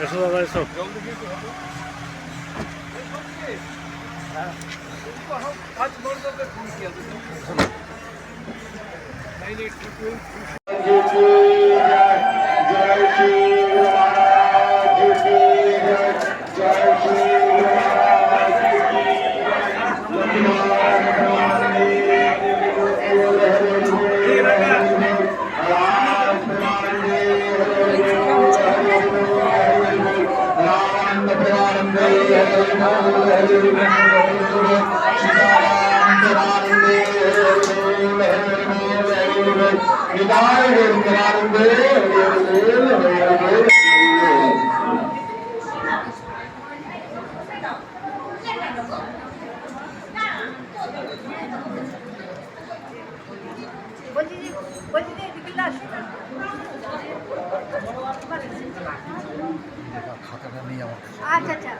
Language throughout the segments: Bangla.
এসো দাদা এসো। খাতাটা নেই আমার কাছে। আচ্ছা আচ্ছা।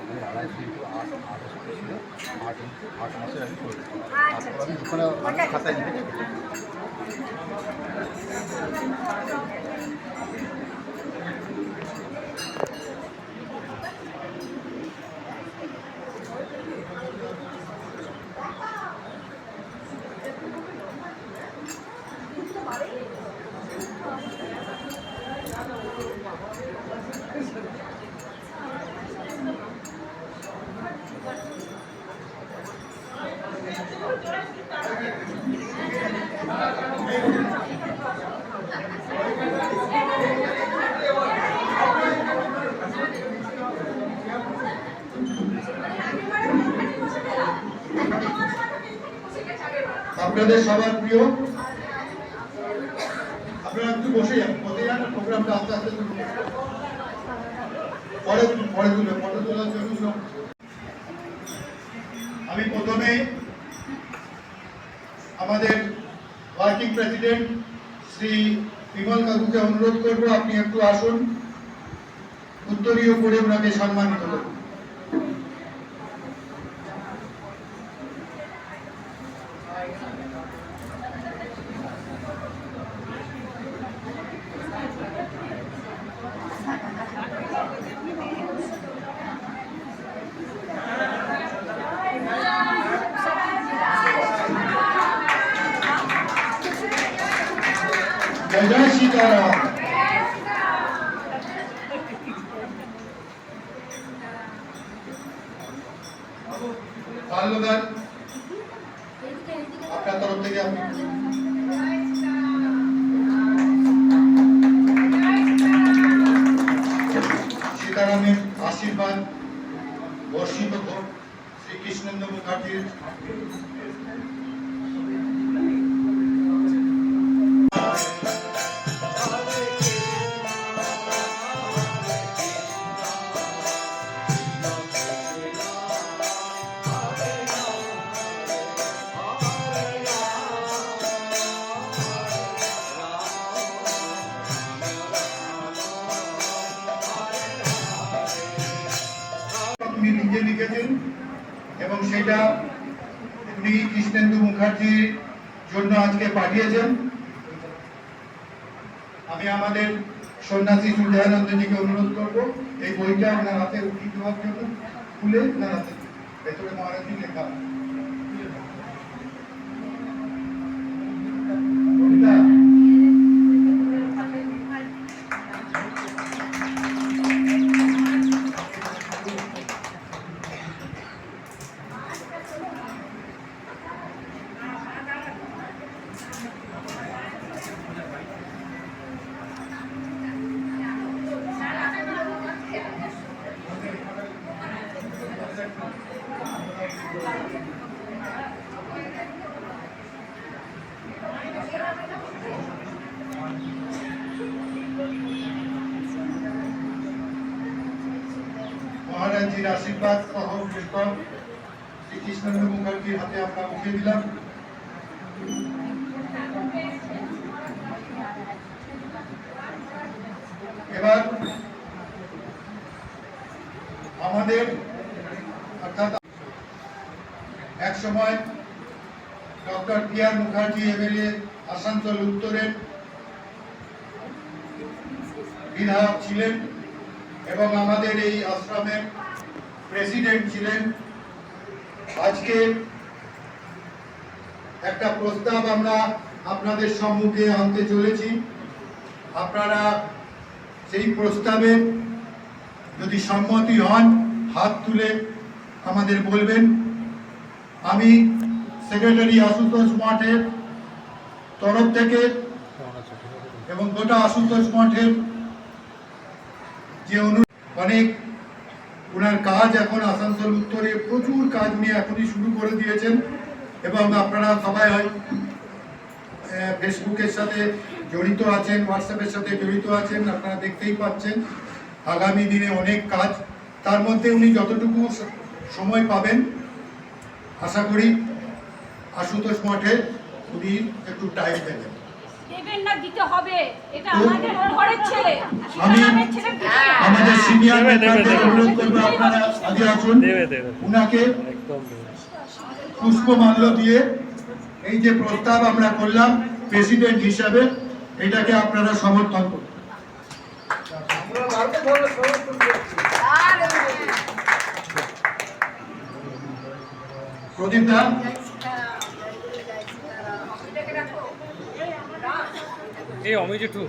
8 মাসের আগে করে আচ্ছা আমি ওখানে খাতায় লিখে আপনাদের সবার প্রিয় আপনারা একটু বসে যান প্রোগ্রামটা আস্তে আস্তে পরে তোলার জন্য আমি প্রথমে আমাদের ওয়ার্কিং প্রেসিডেন্ট শ্রী বিমল কাকুকে অনুরোধ করব আপনি একটু আসুন, উত্তরীয় করে ওনাকে সম্মানিত করুন। সীতারাম। বাল্যদান আপনার তরফ থেকে আপনি সীতারামের আশীর্বাদ বর্ষিত হোক শ্রীকৃষ্ণেন্দ্র মুখার্জির উনি নিজে লিখেছেন এবং সেটা উনি কৃষ্ণেন্দু মুখার্জির জন্য আজকে পাঠিয়েছেন। আমি আমাদের সন্ন্যাসী সূর্যানন্দজিকে অনুরোধ করবো এই বইটা আপনার হাতে উঠিয়ে দেওয়ার জন্য, খুলে আপনার হাতে ভেতরে মহারাজি লেখা মহারাজজির আশীর্বাদ সহ কীর্তন শ্রীকৃষ্ণেন্দু মুখার্জির হাতে আমরা উঠিয়ে দিলাম। এবার আমাদের অর্থাৎ এক সময় doctor P R Mukherjee MLA Asansol উত্তরের বিধায়ক ছিলেন এবং আমাদের এই আশ্রমের প্রেসিডেন্ট ছিলেন। আজকে একটা প্রস্তাব আমরা আপনাদের সম্মুখে আনতে চলেছি। আপনারা সেই প্রস্তাবে যদি সম্মতি হন হাত তুলে আমাদের বলবেন। আমি সেক্রেটারি আশুতোষ মঠের তরফ থেকে এবং গোটা আশুতোষ মঠের যে অনেক ওনার কাজ এখন আসানসোল উত্তরে প্রচুর কাজ উনি এখনই শুরু করে দিয়েছেন এবং আপনারা সবাই হয় ফেসবুকের সাথে জড়িত আছেন, হোয়াটসঅ্যাপের সাথে জড়িত আছেন, আপনারা দেখতেই পাচ্ছেন আগামী দিনে অনেক কাজ। তার মধ্যে উনি যতটুকু সময় পাবেন আশা করি আশুতোষ মঠে উনি একটু টাইম দেবেন। আমি আমাদের সিনিয়র মেম্বারদের অনুরোধ করবো আপনারা আগে আসুন, উনাকে পুষ্পমাল্য দিয়ে এই যে প্রস্তাব আমরা করলাম প্রেসিডেন্ট হিসাবে এটাকে আপনারা সমর্থন করুন। প্রদীপ দা এই অমিজি টু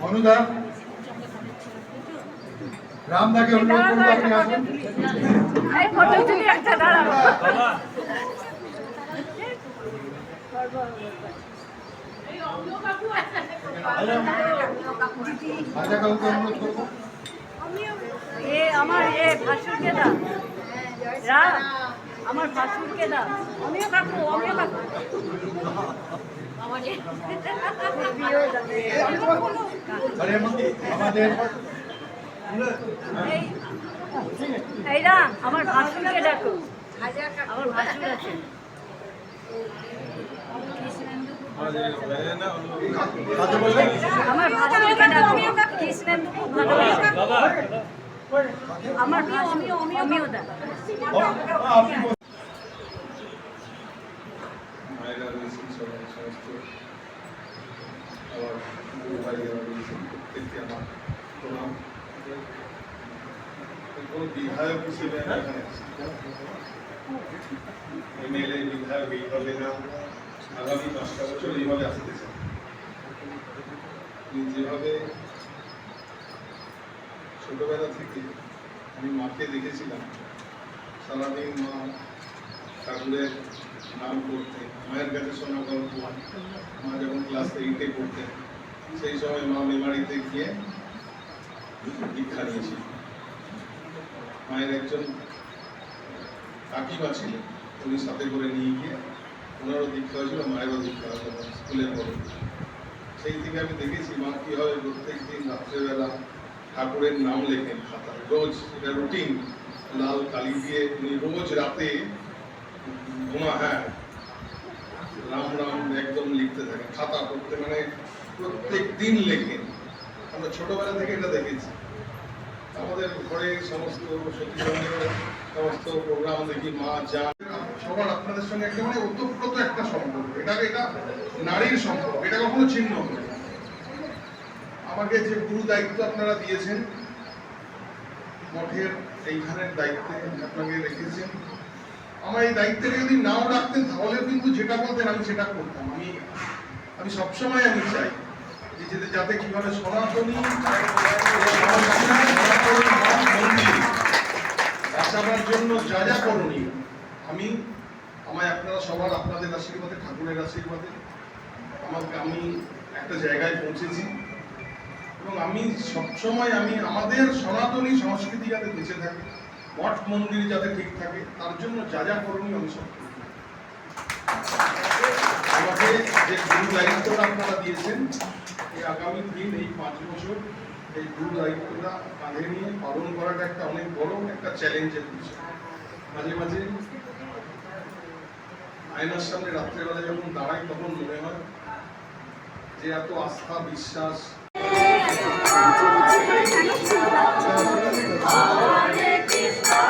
অনুদা রামদাকে অনুরোধ করবো আপনি আসুন। এই ফটো তুলি একটা দাঁড়াও বাবা আচ্ছা কাউকে অনুরোধ করবো। এ আমার ভাসুরকে দাও রাম, আমার ভাসুরকে দাও। আমিও কাকু আরে আমাদের এই রাম, আমার ভাসুরকে ডাকো। আমার ভাসুর আছে। আমার ভাসুরকে ডাকো। কৃষ্ণেন্দু খুব ভালোবাসে। আমার অমিও দা। বিধায়ক হিসেবে এমএলএ বিধায়ক এইভাবে না, আগামী 5টা বছর এইভাবে আসতে চাই। যেভাবে ছোটবেলা থেকে আমি মাকে দেখেছিলাম সারাদিন মা ঠাকুরের নাম করতেন, মায়ের কাছে শোনা গল্প। মা যখন ক্লাস 8-এ পড়তেন সেই সময় মা মেমারিতে গিয়ে দীক্ষা নিয়েছিল। মায়ের একজন কাকিমা ছিলেন, উনি সাথে করে নিয়ে গিয়ে ওনারও দীক্ষা হয়েছিল, মায়েরও দীক্ষা হয়েছিল স্কুলের পরে। সেই থেকে আমি দেখেছি মা কীভাবে প্রত্যেক দিন রাত্রেবেলা ঠাকুরের নাম লেখেন খাতায়, রোজ। এটা রুটিন, লাল কালি দিয়ে উনি রোজ রাতে রাম রাম একদম লিখতে থাকেন, খাতা করতে, মানে প্রত্যেক দিন লেখেন। আমরা ছোটবেলা থেকে এটা দেখেছি। আমাদের ঘরে সমস্ত সতীসঙ্গের সমস্ত প্রোগ্রাম দেখি, মা যা সবার আপনাদের সঙ্গে একটা মানে ওতপ্রোত একটা সম্পর্ক। এটা নারীর সম্পর্ক, এটা কখনো ছিন্ন হবে না। আমাকে যে গুরু দায়িত্ব আপনারা দিয়েছেন, মঠের এইখানের দায়িত্বে আপনাকে রেখেছেন, আমার এই দায়িত্বে যদি নাও রাখতেন তাহলেও কিন্তু যেটা বলতেন আমি সেটা করতাম। আমি সবসময় আমি চাই যাতে কিভাবে সনাতনী বাঁচাবার জন্য যা যা করণীয় আমায় আপনারা সবার আপনাদের আশীর্বাদে, ঠাকুরের আশীর্বাদে আমি একটা জায়গায় পৌঁছেছি। এবং আমি সবসময় আমাদের সনাতনী সংস্কৃতি যাতে বেঁচে থাকে, মঠ মন্দির যাতে ঠিক থাকে, তার জন্য যা যা করণীয় আমি সব করি। আমাকে যে গুরু দায়িত্বটা আপনারা দিয়েছেন, এই আগামী দিন এই 5 বছর এই গুরু দায়িত্বটা কাঁধে নিয়ে পালন করাটা একটা অনেক বড় একটা চ্যালেঞ্জের বিষয়। মাঝে মাঝে আয়নার সামনে রাত্রেবেলা যখন দাঁড়াই তখন মনে হয় যে এত আস্থা বিশ্বাস। Hare Krishna